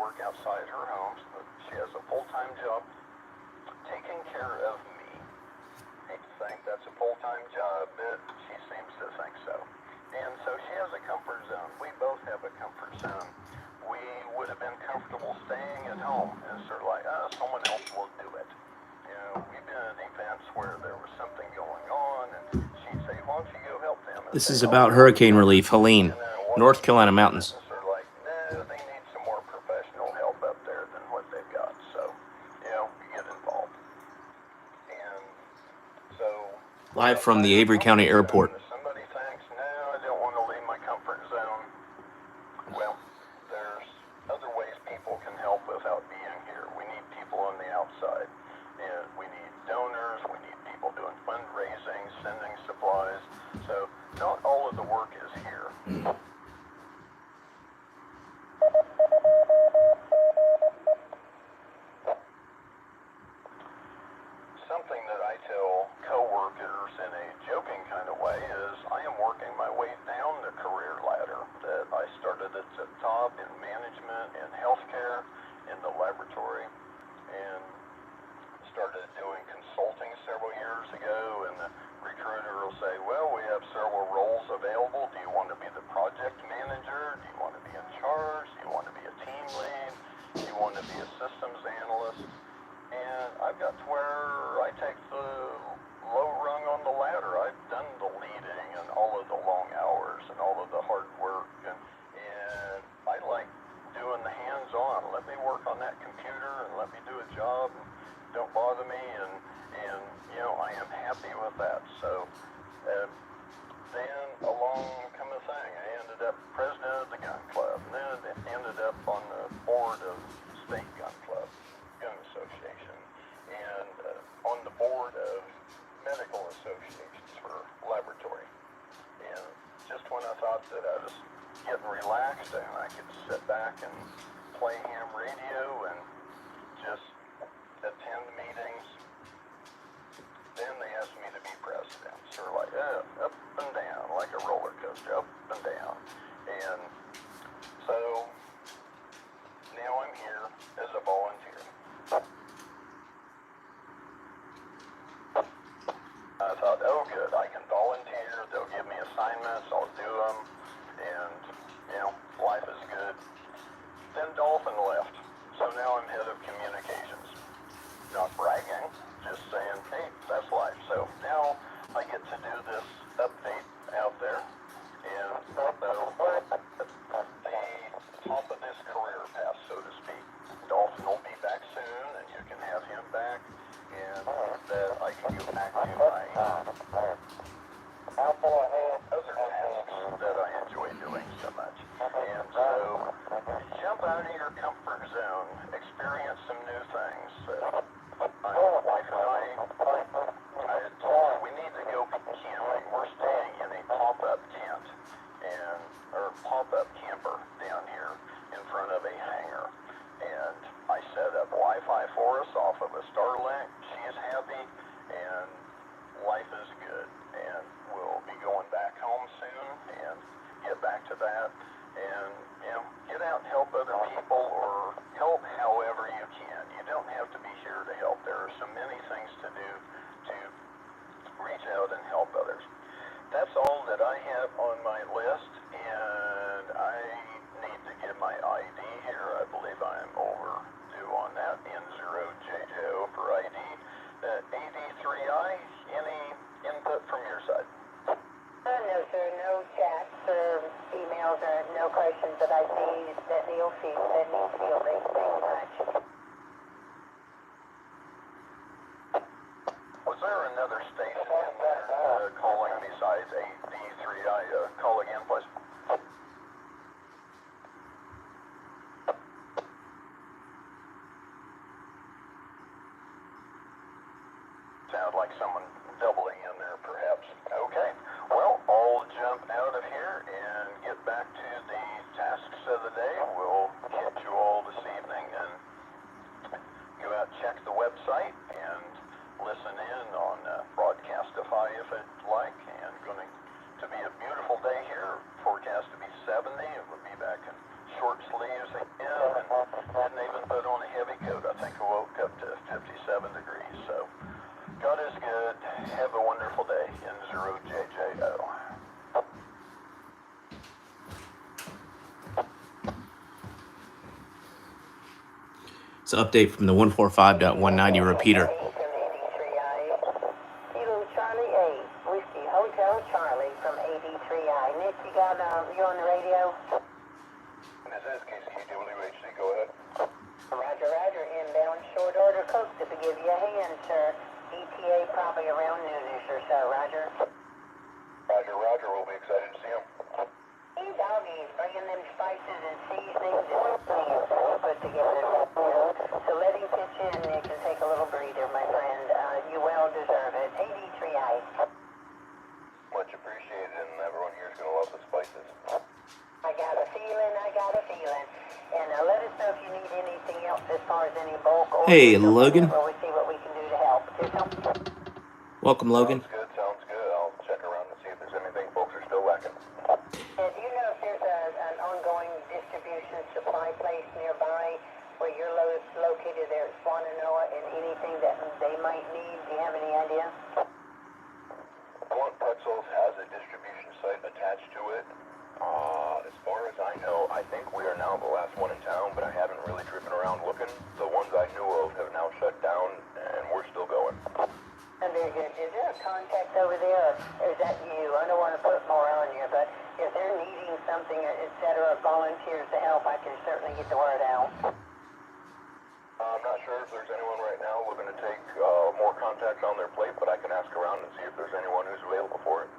work outside her home. So she has a full-time job taking care of me. I hate to think that's a full-time job, but she seems to think so. And so she has a comfort zone. We both have a comfort zone. We would have been comfortable staying at home, and sort of like, someone else will do it. We've been at events where there was something going on, and she'd say, why don't you go help them? And This say, is about hurricane relief, Helene, North Carolina mountains. And sort of like, no, they need some more professional help up there than what they've got. So, we get involved. And so... Live from the Avery County Airport. Somebody thinks, no, I don't want to leave my comfort zone. Well, there's other ways people can help without being here. We need people on the outside. And we need donors, we need people doing fundraising, sending supplies. So not all of the work is here. Something that I tell coworkers in a joking kind of way is I am working my way down the career ladder. That I started at the top in management and healthcare in the laboratory, and started doing consulting several years ago, and the recruiter will say, well, we have several roles available. Do you want to be the project manager? Do you want to be in charge? Do you want to be a team lead? Do you want to be a systems analyst? And I've got to where I take the low rung on the ladder. I've done the leading and all of the long hours and all of the hard work, and I like doing the hands-on. Let me work on that computer and let me do a job. Don't bother me, and I am happy with that. So then along come a thing. I ended up president of the gun club, and then ended up on the board of State Gun Club, Gun Association, and on the board of medical associations for laboratory. And just when I thought that I was getting relaxed and I could sit back and play ham radio and just attend meetings, then they asked me to be president. Sort of like up and down, like a roller coaster, up and down. And so now I'm here as a volunteer. I thought, oh good, I can volunteer, they'll give me assignments, I'll do them, and life is good. Then Dolphin left, so now I'm head of communications. Not bragging, just saying, hey, that's life. So now I get to do this update out there, and so the top of this career path, so to speak. Dolphin will be back soon, and you can have him back, and that I can go back to my other tasks that I enjoy doing so much. And so jump out of your comfort zone, experience some new things. My wife and I had told her we need to go camping. We're staying in a pop-up tent or pop-up camper down here in front of a hangar. And I set up Wi-Fi for us off of a Starlink. She is happy, and life is good. And we'll be going back home soon and get back to that. And, get out and help other people, or help however you can. You don't have to be here to help. There are so many things to do to reach out and help others. That's all that I have on my list, and I need to get my ID here. I believe I am overdue on that. N0JJO for ID. AD3I, any input from your side? No, sir. No chats or emails or no questions that I see that Neil sees that needs fielding. Thanks much. Was there another station in there calling besides AD3I? Call again, please. Sound like someone doubling in there, perhaps. Okay. Well, I'll jump out of here and get back to the tasks of the day. We'll catch you all this evening and go out and check the website and listen in on Broadcastify if you'd like. And going to be a beautiful day here. Forecast to be 70. We'll be back in short sleeves again. And It's an update from the 145.190 repeater. From 83I. Kilo Charlie 8, Whiskey Hotel Charlie from 83I. Nick, you on the radio? This is KCWHC, go ahead. Roger, roger. Inbound short order Coke to give you a hand, sir. ETA probably around noonish or so, Roger. Roger, Roger, we'll be excited to see him. Hey, doggies, bringing them spices and seasonings and things put together. So let him pitch in, Nick, and take a little breather, my friend. You well deserve it. 83I. Much appreciated, and everyone here is going to love the spices. I got a feeling. And let us know if you need anything else as far as any bulk or... Hey, Logan. We'll see what we can do to help. Welcome, Logan. Sounds good. I'll check around and see if there's anything folks are still lacking. Do you know if there's an ongoing distribution supply place nearby where you're located there at Swannanoa and anything that they might need? Do you have any idea? Blunt Pretzels has a distribution site attached to it. As far as I know, I think we are now the last one in town, but I haven't really driven around looking. The ones I knew of have now shut down, and we're still going. Very good. Is there a contact over there, or is that you? I don't want to put more on you, but if they're needing something, et cetera, volunteers to help, I can certainly get the word out. I'm not sure if there's anyone right now looking to take more contacts on their plate, but I can ask around and see if there's anyone who's available for it.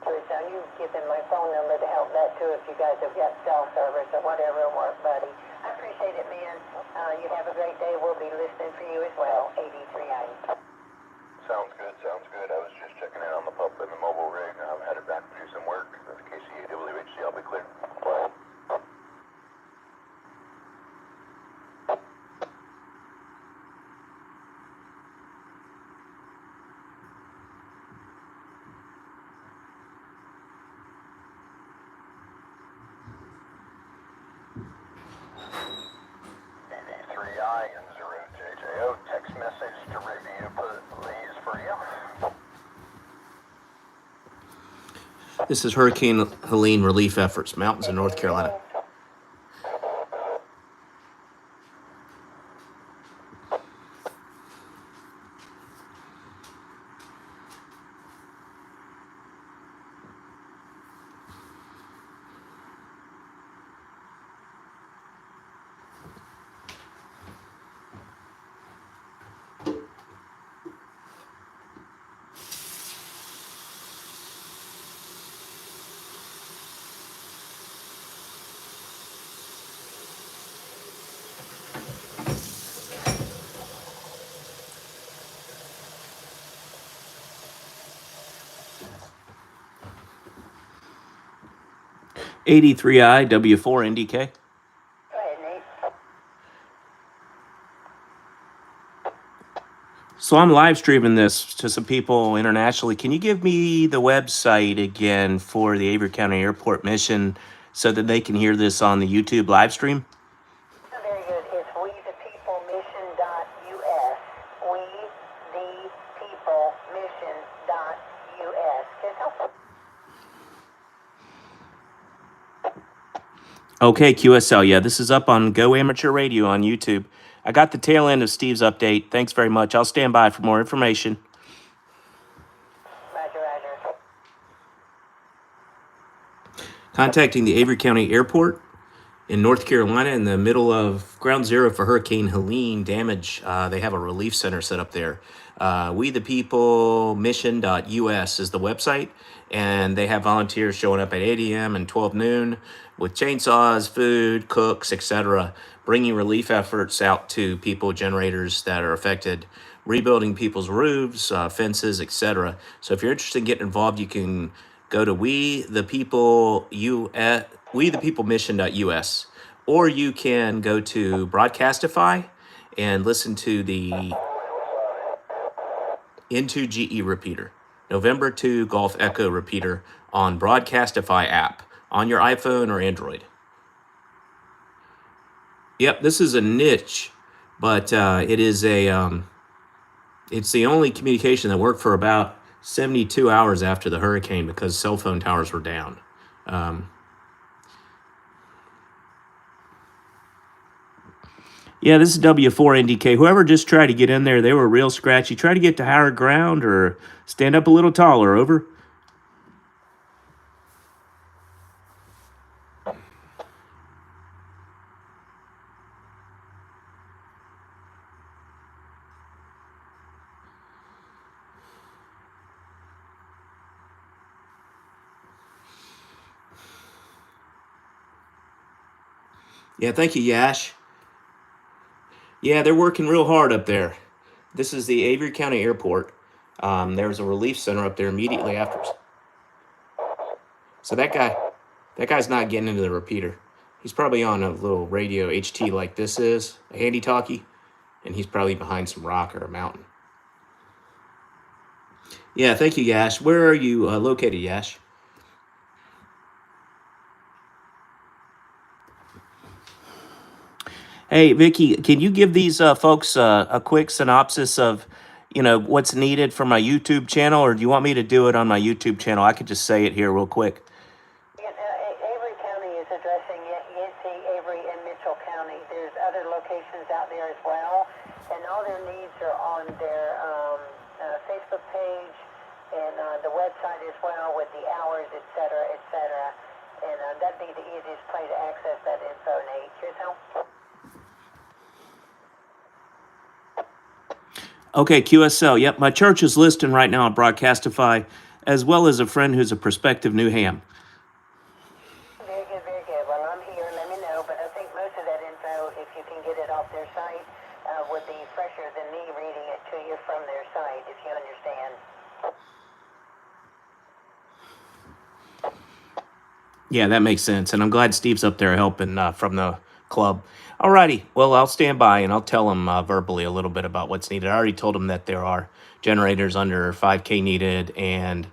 Teresa, you give them my phone number to help that too if you guys have got cell service or whatever will work, buddy. I appreciate it, man. You have a great day. We'll be listening for you as well. 83I. Sounds good. I was just checking in on the pup and the mobile rig. I'm headed back to do some work. The KCAWHC, I'll be clear. Bye. ED3I and 0JJO text message to review, please, for you. This is Hurricane Helene relief efforts, mountains in North Carolina. $83I W4NDK. Go ahead, Nate. So I'm live streaming this to some people internationally. Can you give me the website again for the Avery County Airport mission so that they can hear this on the YouTube live stream? Very good. It's wethepeoplemission.us. wethepeoplemission.us. Can help. Okay, QSL. Yeah, this is up on Go Amateur Radio on YouTube. I got the tail end of Steve's update. Thanks very much. I'll stand by for more information. Roger. Contacting the Avery County Airport in North Carolina in the middle of ground zero for Hurricane Helene damage. They have a relief center set up there. wethepeoplemission.us is the website, and they have volunteers showing up at 8 a.m. and 12 noon with chainsaws, food, cooks, etc., bringing relief efforts out to people, generators that are affected, rebuilding people's roofs, fences, etc. So if you're interested in getting involved, you can go to wethepeoplemission.us, or you can go to Broadcastify and listen to the Into GE repeater, November 2 Golf Echo repeater on Broadcastify app on your iPhone or Android. Yep, this is a niche, but it is it's the only communication that worked for about 72 hours after the hurricane because cell phone towers were down. Yeah, this is W4NDK. Whoever just tried to get in there, they were real scratchy. Try to get to higher ground or stand up a little taller. Over. Yeah, thank you, Yash. Yeah, they're working real hard up there. This is the Avery County Airport. There's a relief center up there immediately after. So that guy's not getting into the repeater. He's probably on a little radio HT like this is, a handy talkie, and he's probably behind some rock or a mountain. Yeah, thank you, Yash. Where are you located, Yash? Hey, Vicky, can you give these folks a quick synopsis of, what's needed for my YouTube channel, or do you want me to do it on my YouTube channel? I could just say it here real quick. Yeah, Avery County is addressing Yancey, Avery, and Mitchell County. There's other locations out there as well, and all their needs are on their Facebook page and the website as well with the hours, et cetera, et cetera. And that'd be the easiest way to access that info, Nate. Here's how. Okay, QSL. Yep, my church is listing right now on Broadcastify, as well as a friend who's a prospective new ham. Very good, very good. Well, I'm here. Let me know. But I think most of that info, if you can get it off their site, would be fresher than me reading it to you from their site, if you understand. Yeah, that makes sense. And I'm glad Steve's up there helping from the club. Alrighty. Well, I'll stand by and I'll tell him verbally a little bit about what's needed. I already told him that there are generators under 5K needed and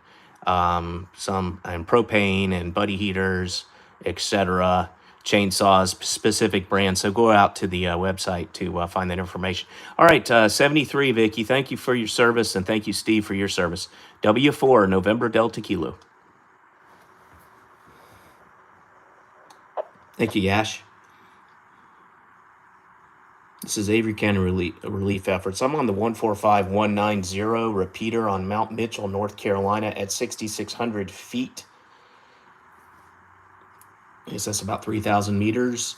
some and propane and buddy heaters, etc. Chainsaws, specific brands. So go out to the website to find that information. All right, 73, Vicky. Thank you for your service, and thank you, Steve, for your service. W4 November Delta Kilo. Thank you, Yash. This is Avery County relief efforts. I'm on the 145190 repeater on Mount Mitchell, North Carolina at 6,600 feet. I guess that's about 3,000 meters.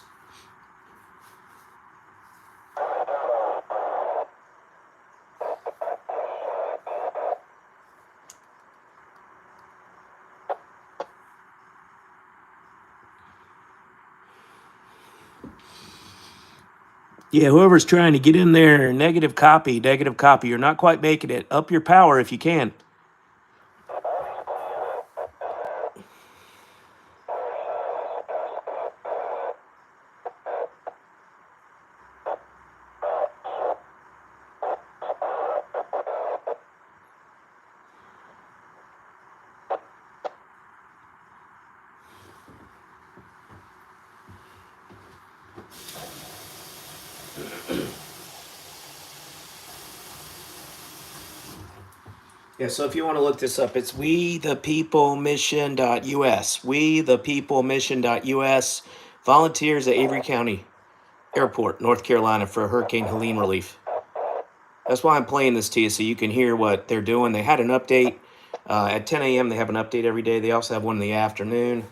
Yeah, whoever's trying to get in there, negative copy, negative copy. You're not quite making it. Up your power if you can. Yeah, so if you want to look this up, it's wethepeoplemission.us. Wethepeoplemission.us. Volunteers at Avery County Airport, North Carolina for Hurricane Helene relief. That's why I'm playing this to you so you can hear what they're doing. They had an update at 10 a.m. They have an update every day. They also have one in the afternoon.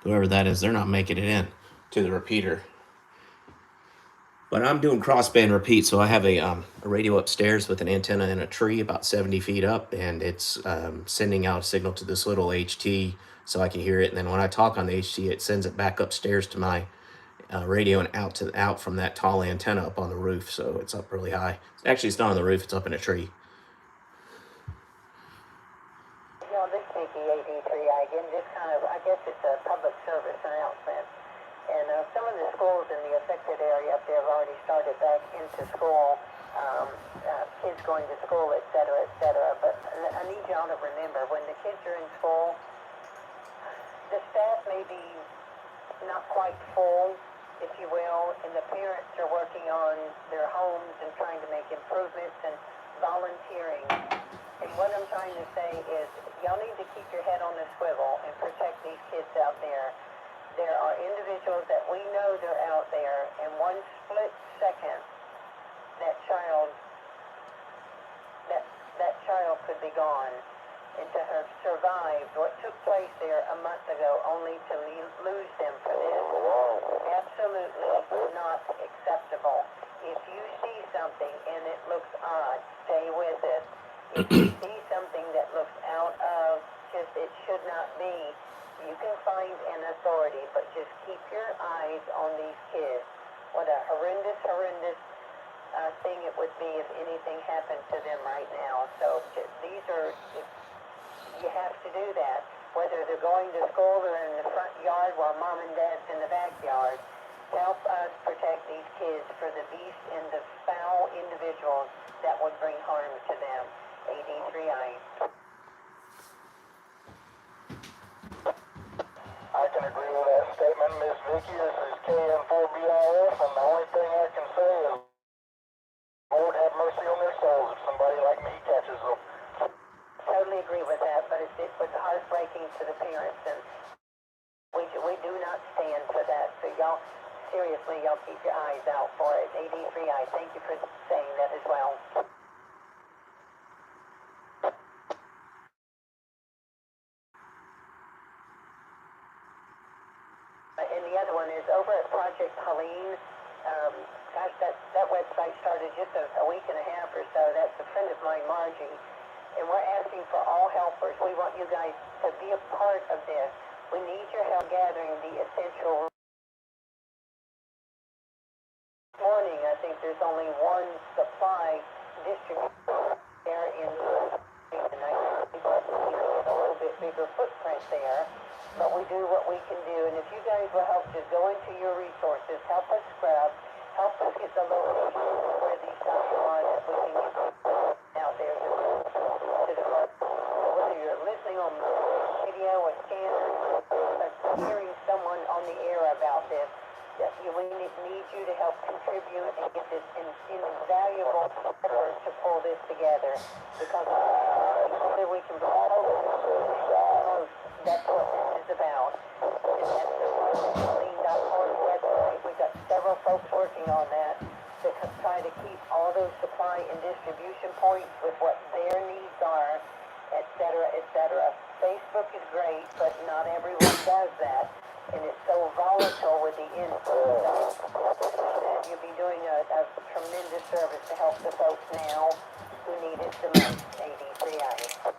Whoever that is, they're not making it in to the repeater. But I'm doing crossband repeat, so I have a radio upstairs with an antenna in a tree about 70 feet up, and it's sending out a signal to this little HT so I can hear it. And then when I talk on the HT, it sends it back upstairs to my radio and out from that tall antenna up on the roof, so it's up really high. Actually, it's not on the roof; it's up in a tree. This KP83, again, just kind of, I guess it's a public service announcement. And some of the schools in the affected area up there have already started back into school, kids going to school, et cetera, et cetera. But I need y'all to remember, when the kids are in school, the staff may be not quite full, if you will, and the parents are working on their homes and trying to make improvements and volunteering. And what I'm trying to say is, y'all need to keep your head on the swivel and protect these kids out there. There are individuals that we know they're out there, and one split second, that child could be gone. And to have survived what took place there a month ago, only to lose them for this, absolutely not acceptable. If you see something and it looks odd, stay with it. If you see something that looks out of just, it should not be, you can find an authority, but just keep your eyes on these kids. What a horrendous thing it would be if anything happened to them right now. So these are, you have to do that, whether they're going to school or in the front yard while mom and dad's in the backyard. Help us protect these kids for the beast and the foul individuals that would bring harm to them. AD3I. I can agree with that statement, Miss Vicky. This is KN4BRF, and the only thing I can say is, Lord have mercy on their souls if somebody like me catches them. Totally agree with that, but it was heartbreaking to the parents, and we do not stand for that. So y'all, seriously, y'all keep your eyes out for it. AD3I, thank you for saying that as well. And the other one is over at Project Helene. Gosh, that website started just a week and a half or so. That's a friend of mine, Margie. And we're asking for all helpers. We want you guys to be a part of this. We need your help gathering the essential. This morning, I think there's only one supply distributor there in the and I think a little bit bigger footprint there. But we do what we can do. And if you guys will help, just go into your resources, help us scrub, help us get the location where these stuff are that we can get out there to the whether you're listening on radio or scanner or hearing someone on the air about this, we need you to help contribute and get this invaluable effort to pull this together, because whether we can that's what this is about. And that's the clean.org website. We've got several folks working on that to try to keep all those supply and distribution points with what their needs are, et cetera, et cetera. Facebook is great, but not everyone does that. And it's so volatile with the info. You'll be doing a tremendous service to help the folks now who need it the most. AD3I.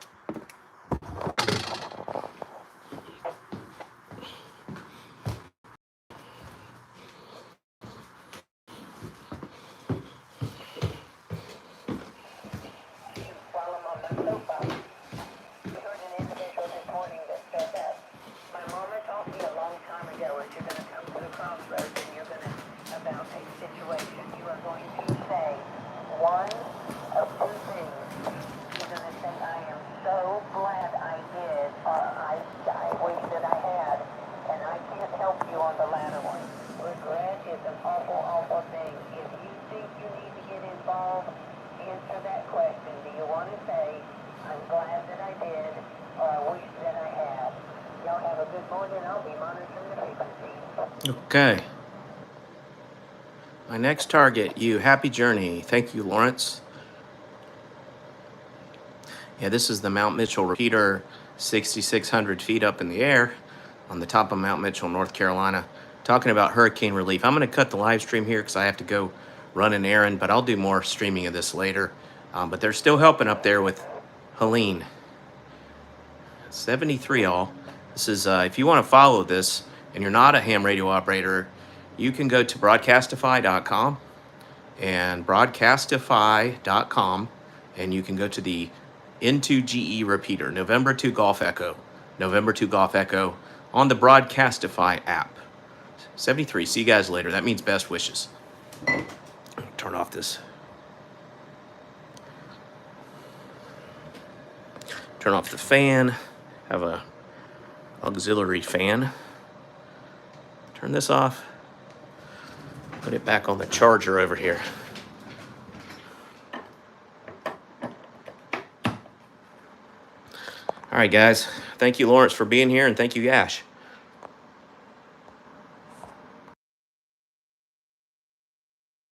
While I'm on my soapbox, we heard an individual this morning that said that my mama taught me a long time ago, as you're going to come to the crossroads and you're going to, about a situation, you are going to say one of two things. You're going to say, I am so glad I did, or I wish that I had, and I can't help you on the latter one. Regret is an awful, awful thing. If you think you need to get involved, answer that question. Do you want to say, I'm glad that I did, or I wish that I had? Y'all have a good morning. I'll be monitoring the frequency. Okay. My next target, you. Happy journey. Thank you, Lawrence. Yeah, this is the Mount Mitchell repeater, 6,600 feet up in the air on the top of Mount Mitchell, North Carolina, talking about hurricane relief. I'm going to cut the live stream here because I have to go run an errand, but I'll do more streaming of this later. But they're still helping up there with Helene. 73 all. This is, if you want to follow this and you're not a ham radio operator, you can go to broadcastify.com and broadcastify.com, and you can go to the N2GE repeater, November 2 Golf Echo, November 2 Golf Echo on the Broadcastify app. 73. See you guys later. That means best wishes. Turn off this. Turn off the fan. Have a auxiliary fan. Turn this off. Put it back on the charger over here. All right, guys. Thank you, Lawrence, for being here, and thank you, Yash.